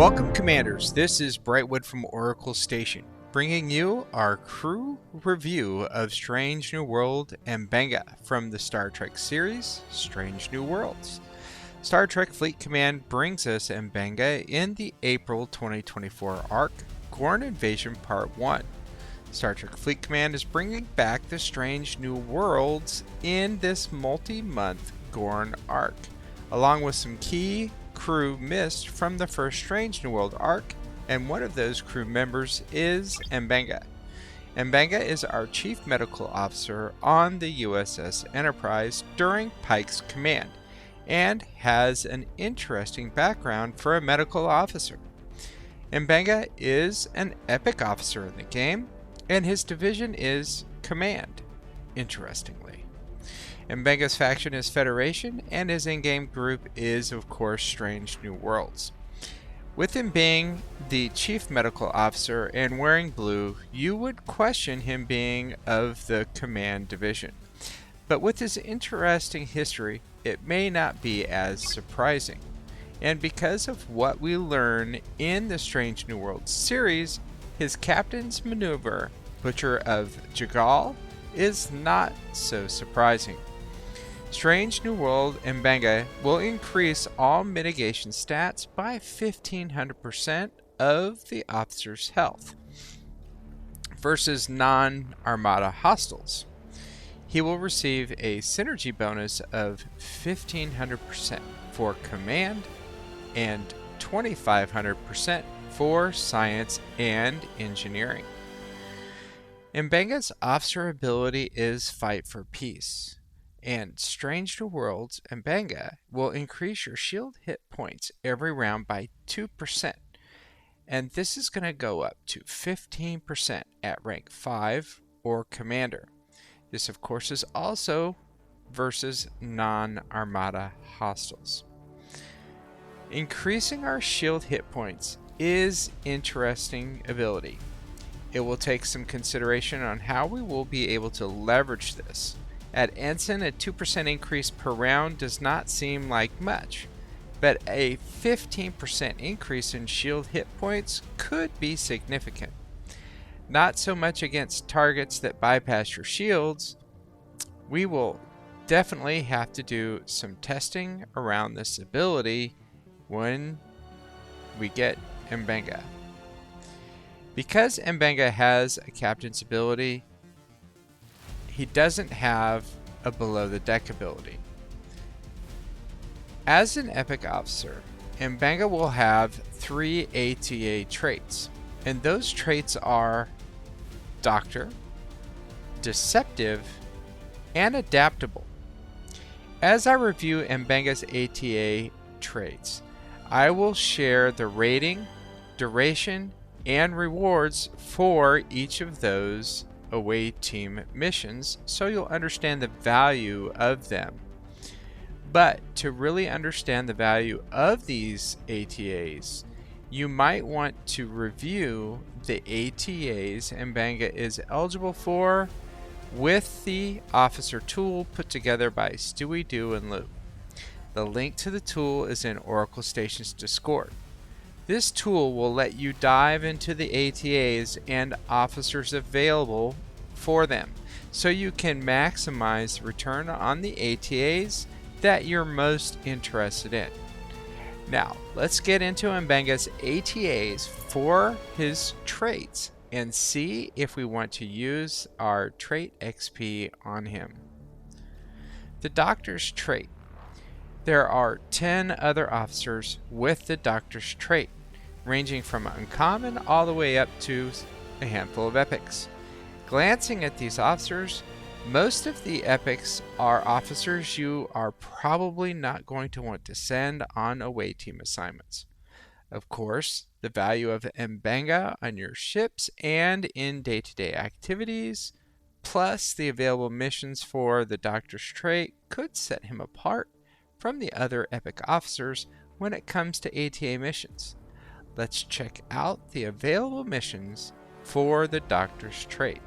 Welcome, Commanders. This is Brightwood from Oracle Station, bringing you our crew review of Strange New World and Benga from the Star Trek series, Strange New Worlds. Star Trek Fleet Command brings us Mbenga in the April 2024 arc, Gorn Invasion Part 1. Star Trek Fleet Command is bringing back the Strange New Worlds in this multi-month Gorn arc, along with some key crew missed from the first Strange New World arc, and one of those crew members is Mbenga. Mbenga is our Chief Medical Officer on the USS Enterprise during Pike's command, and has an interesting background for a medical officer. Mbenga is an epic officer in the game, and his division is Command, interestingly. Mbenga's faction is Federation, and his in-game group is, of course, Strange New Worlds. With him being the Chief Medical Officer and wearing blue, you would question him being of the Command Division. But with his interesting history, it may not be as surprising. And because of what we learn in the Strange New Worlds series, his captain's maneuver, Butcher of Jagal, is not so surprising. Strange New World Mbenga will increase all mitigation stats by 1500% of the officer's health versus non-Armada hostiles. He will receive a synergy bonus of 1500% for command and 2500% for science and engineering. Mbenga's officer ability is Fight for Peace, and Strange New Worlds Mbenga will increase your shield hit points every round by 2%, and this is going to go up to 15% at rank 5 or Commander. This, of course, is also versus non-Armada hostiles. Increasing our shield hit points is interesting ability. It will take some consideration on how we will be able to leverage this. At Ensign, a 2% increase per round does not seem like much, but a 15% increase in shield hit points could be significant. Not so much against targets that bypass your shields. We will definitely have to do some testing around this ability when we get Mbenga. Because Mbenga has a captain's ability, he doesn't have a below the deck ability. As an epic officer, Mbenga will have 3 ATA traits, and those traits are Doctor, Deceptive, and Adaptable. As I review Mbenga's ATA traits, I will share the rating, duration, and rewards for each of those away team missions, so you'll understand the value of them. But to really understand the value of these ATAs, you might want to review the ATAs Mbenga is eligible for with the officer tool put together by Stewie Doo and Lou. The link to the tool is in Oracle Station's Discord. This tool will let you dive into the ATAs and officers available for them, so you can maximize the return on the ATAs that you're most interested in. Now, let's get into Mbenga's ATAs for his traits and see if we want to use our trait XP on him. The Doctor's trait. There are 10 other officers with the Doctor's trait, ranging from uncommon all the way up to a handful of epics. Glancing at these officers, most of the epics are officers you are probably not going to want to send on away team assignments. Of course, the value of Mbenga on your ships and in day-to-day activities, plus the available missions for the Doctor's trait, could set him apart from the other epic officers when it comes to ATA missions. Let's check out the available missions for the Doctor's trait.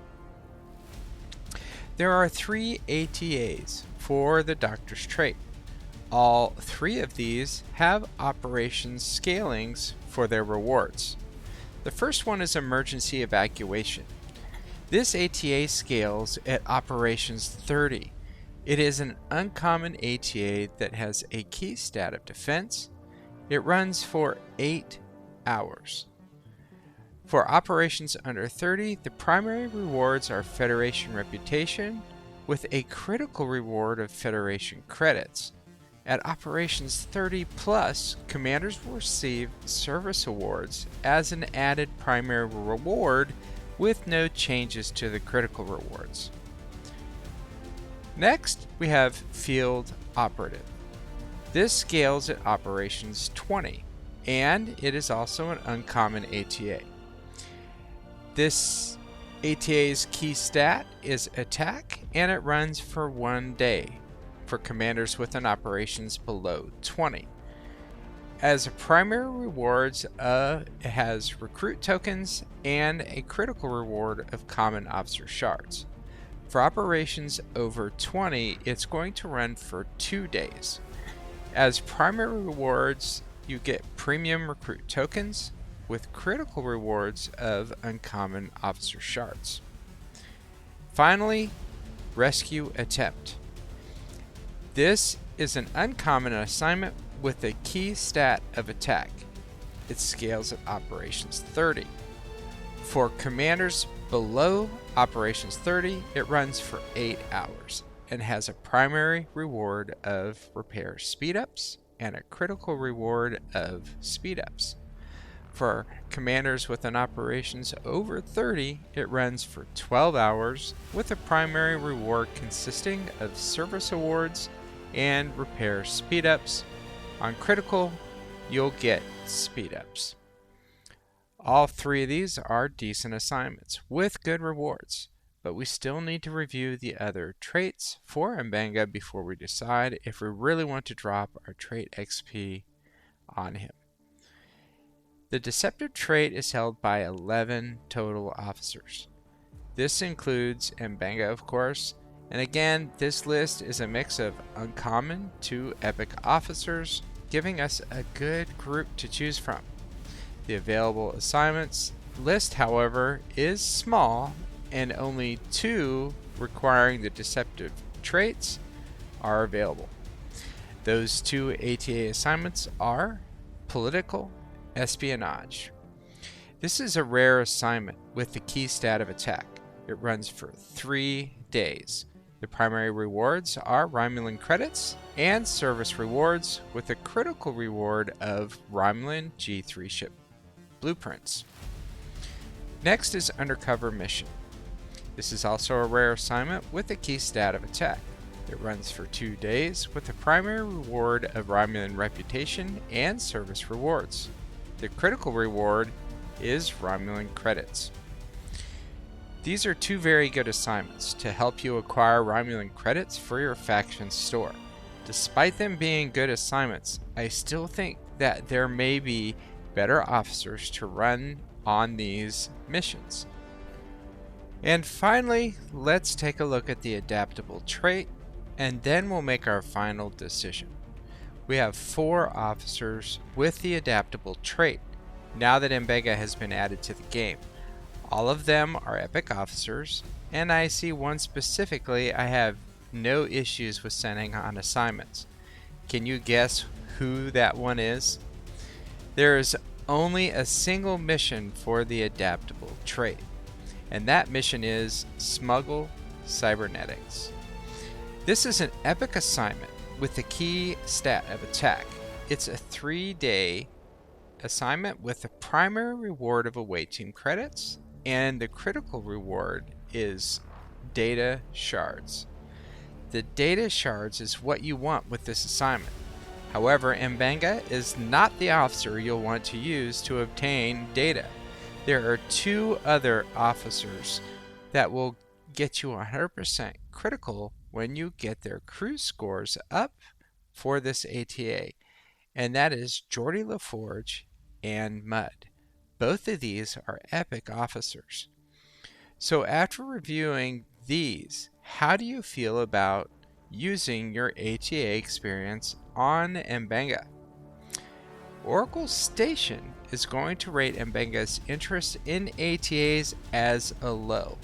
There are 3 ATAs for the Doctor's trait. All three of these have operations scalings for their rewards. The first one is emergency evacuation. This ATA scales at operations 30. It is an uncommon ATA that has a key stat of defense. It runs for 8 hours. For operations under 30, the primary rewards are Federation Reputation with a critical reward of Federation credits. At operations 30 plus, commanders will receive service awards as an added primary reward with no changes to the critical rewards. Next, we have Field Operative. This scales at operations 20, and it is also an uncommon ATA. This ATA's key stat is Attack, and it runs for 1 day for commanders with an operations below 20. As a primary rewards, it has recruit tokens and a critical reward of common officer shards. For operations over 20, it's going to run for 2 days. As primary rewards, you get premium recruit tokens with critical rewards of uncommon officer shards. Finally, Rescue Attempt. This is an uncommon assignment with a key stat of Attack. It scales at operations 30. For commanders below operations 30, it runs for 8 hours and has a primary reward of repair speedups and a critical reward of speedups. For commanders with an operations over 30, it runs for 12 hours with a primary reward consisting of service awards and repair speedups. On critical, you'll get speedups. All three of these are decent assignments with good rewards, but we still need to review the other traits for Mbenga before we decide if we really want to drop our trait XP on him. The deceptive trait is held by 11 total officers. This includes Mbenga, of course, and again, this list is a mix of uncommon to epic officers, giving us a good group to choose from. The available assignments list, however, is small, and only 2 requiring the deceptive traits are available. Those 2 ATA assignments are Political Espionage. This is a rare assignment with the key stat of Attack. It runs for 3 days. The primary rewards are Romulan credits and service rewards with a critical reward of Romulan G3 ship blueprints. Next is Undercover Mission. This is also a rare assignment with a key stat of Attack. It runs for 2 days with a primary reward of Romulan Reputation and service rewards. The critical reward is Romulan credits. These are 2 very good assignments to help you acquire Romulan credits for your faction store. Despite them being good assignments, I still think that there may be better officers to run on these missions. And finally, let's take a look at the adaptable trait, and then we'll make our final decision. We have 4 officers with the adaptable trait now that Mbenga has been added to the game. All of them are epic officers, and I see one specifically I have no issues with sending on assignments. Can you guess who that one is? There is only a single mission for the adaptable trait, and that mission is Smuggle Cybernetics. This is an epic assignment with the key stat of Attack. It's a 3-day assignment with a primary reward of away team credits, and the critical reward is data shards. The data shards is what you want with this assignment. However, Mbenga is not the officer you'll want to use to obtain data. There are 2 other officers that will get you 100% critical when you get their crew scores up for this ATA, and that is Geordie LaForge and Mudd. Both of these are epic officers. So after reviewing these, how do you feel about using your ATA experience on Mbenga. Oracle Station is going to rate Mbenga's interest in ATAs as a low.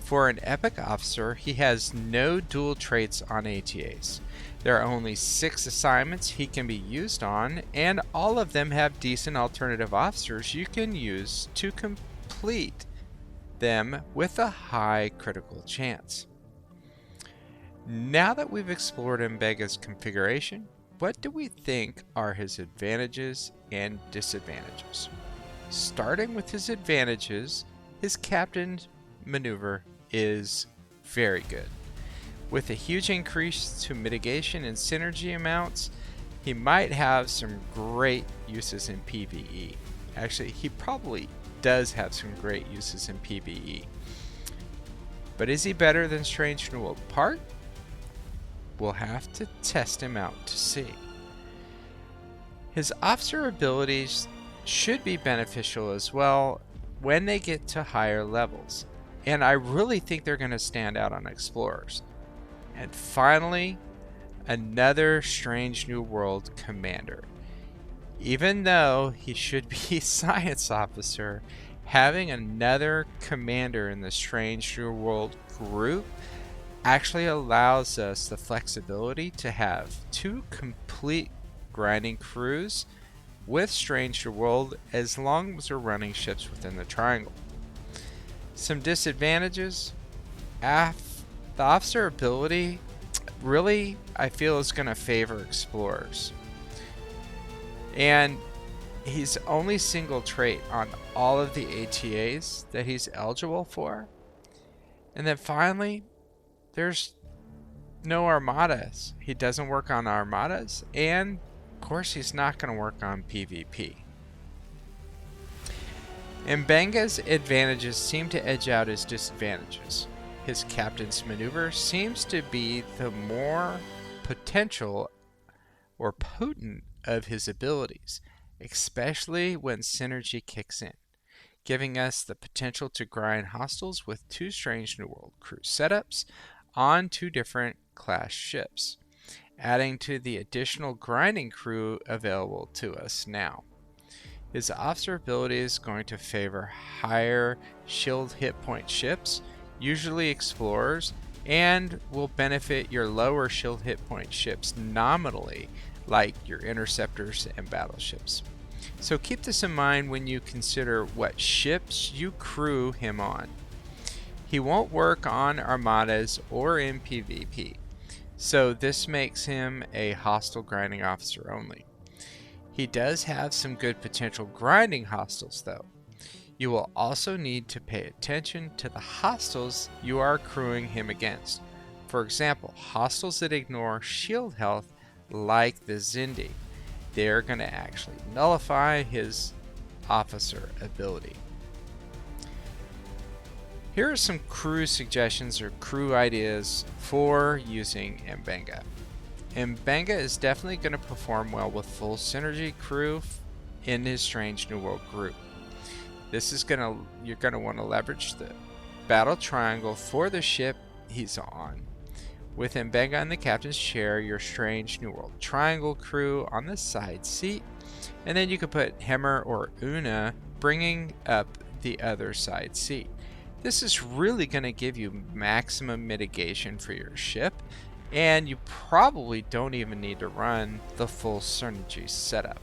For an epic officer, he has no dual traits on ATAs. There are only 6 assignments he can be used on, and all of them have decent alternative officers you can use to complete them with a high critical chance. Now that we've explored Mbenga's configuration, what do we think are his advantages and disadvantages? Starting with his advantages, his captain's maneuver is very good. With a huge increase to mitigation and synergy amounts, he might have some great uses in PvE. Actually, he probably does have some great uses in PvE. But is he better than Strange New World Part? We'll have to test him out to see. His officer abilities should be beneficial as well when they get to higher levels, and I really think they're going to stand out on Explorers. And finally, another Strange New World commander. Even though he should be Science Officer, having another commander in the Strange New World group actually allows us the flexibility to have 2 complete grinding crews with Strange New World as long as we're running ships within the triangle. Some disadvantages: the officer ability really, I feel, is going to favor Explorers. And he's only single trait on all of the ATAs that he's eligible for. And then finally, there's no armadas. He doesn't work on armadas, and of course he's not going to work on PvP. Mbenga's advantages seem to edge out his disadvantages. His captain's maneuver seems to be the more potential or potent of his abilities, especially when synergy kicks in, giving us the potential to grind hostiles with 2 Strange New World crew setups on 2 different class ships, adding to the additional grinding crew available to us now. His officer ability is going to favor higher shield hit point ships, usually Explorers, and will benefit your lower shield hit point ships nominally, like your interceptors and battleships. So keep this in mind when you consider what ships you crew him on. He won't work on armadas or in PvP, so this makes him a hostile grinding officer only. He does have some good potential grinding hostiles though. You will also need to pay attention to the hostiles you are crewing him against. For example, hostiles that ignore shield health like the Zindi. They're going to actually nullify his officer ability. Here are some crew suggestions or crew ideas for using Mbenga. Mbenga is definitely going to perform well with full synergy crew in his Strange New World group. You're going to want to leverage the battle triangle for the ship he's on. With Mbenga in the captain's chair, your Strange New World triangle crew on the side seat, and then you could put Hemmer or Una bringing up the other side seat. This is really going to give you maximum mitigation for your ship, and you probably don't even need to run the full synergy setup.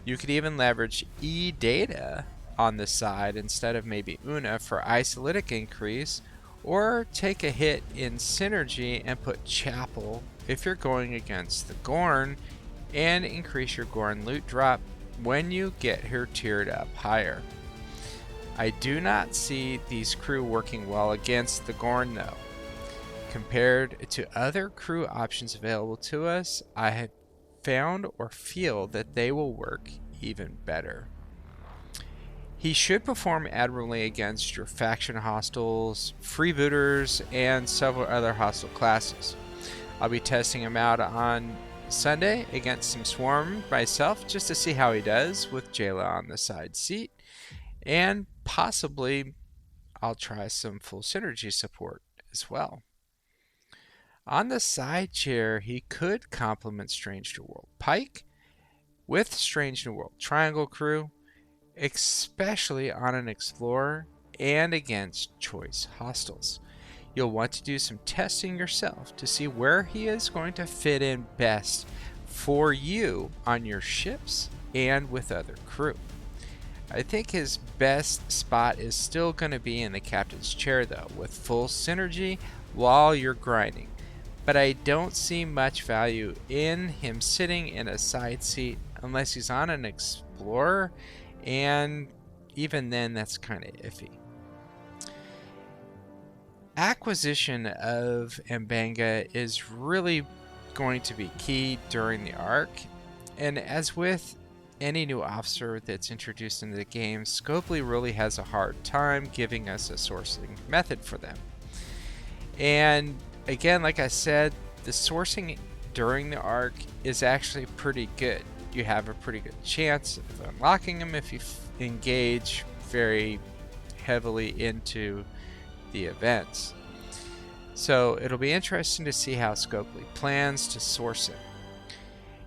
You could even leverage E-Data on the side instead of maybe Una for isolytic increase, or take a hit in synergy and put Chapel if you're going against the Gorn, and increase your Gorn loot drop when you get her tiered up higher. I do not see these crew working well against the Gorn though. Compared to other crew options available to us, I have found or feel that they will work even better. He should perform admirably against your faction hostiles, freebooters, and several other hostile classes. I'll be testing him out on Sunday against some Swarm myself just to see how he does with Jayla on the side seat, and possibly I'll try some full synergy support as well. On the side chair, he could complement Strange New World Pike with Strange New World Triangle crew, especially on an Explorer and against choice hostiles. You'll want to do some testing yourself to see where he is going to fit in best for you on your ships and with other crew. I think his best spot is still going to be in the captain's chair though, with full synergy while you're grinding. But I don't see much value in him sitting in a side seat unless he's on an Explorer, and even then that's kind of iffy. Acquisition of M'Benga is really going to be key during the arc, and as with any new officer that's introduced into the game, Scopely really has a hard time giving us a sourcing method for them. And again, like I said, the sourcing during the arc is actually pretty good. You have a pretty good chance of unlocking them if you engage very heavily into the events. So it'll be interesting to see how Scopely plans to source him.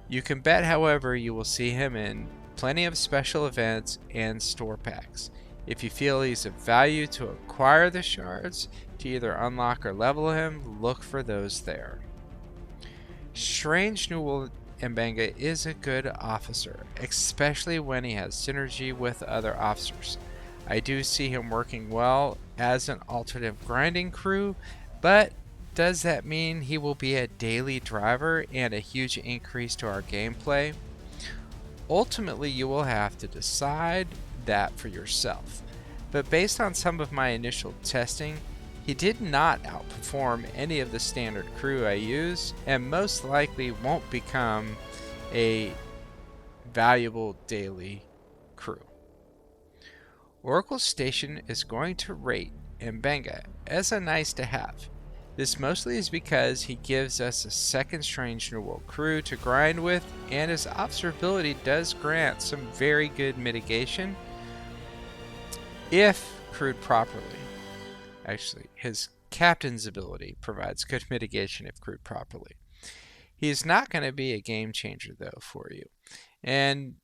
You can bet, however, you will see him in plenty of special events and store packs. If you feel he's of value to acquire the shards to either unlock or level him, look for those there. Strange New World M'Benga is a good officer, especially when he has synergy with other officers. I do see him working well as an alternative grinding crew, but does that mean he will be a daily driver and a huge increase to our gameplay? Ultimately, you will have to decide that for yourself. But based on some of my initial testing, he did not outperform any of the standard crew I use, and most likely won't become a valuable daily crew. Oracle Station is going to rate M'Benga as a nice to have. This mostly is because he gives us a second Strange New World crew to grind with, and his officer ability does grant some very good mitigation if crewed properly. Actually, his captain's ability provides good mitigation if crewed properly. He is not going to be a game changer though for you, and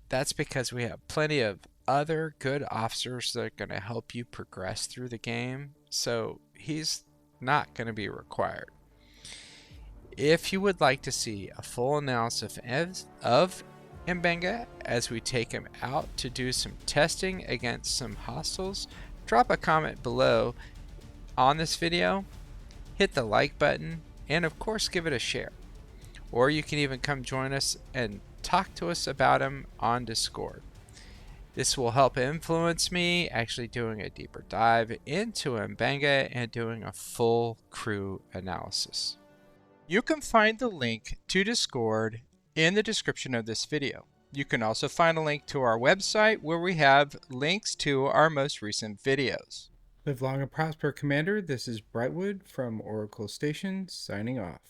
that's because we have plenty of other good officers that are going to help you progress through the game, so he's not going to be required. If you would like to see a full analysis of M'Benga as we take him out to do some testing against some hostiles, drop a comment below on this video, hit the like button, and of course give it a share. Or you can even come join us and talk to us about him on Discord. This will help influence me actually doing a deeper dive into M'Benga and doing a full crew analysis. You can find the link to Discord in the description of this video. You can also find a link to our website where we have links to our most recent videos. Live long and prosper, Commander. This is Brightwood from Oracle Station, signing off.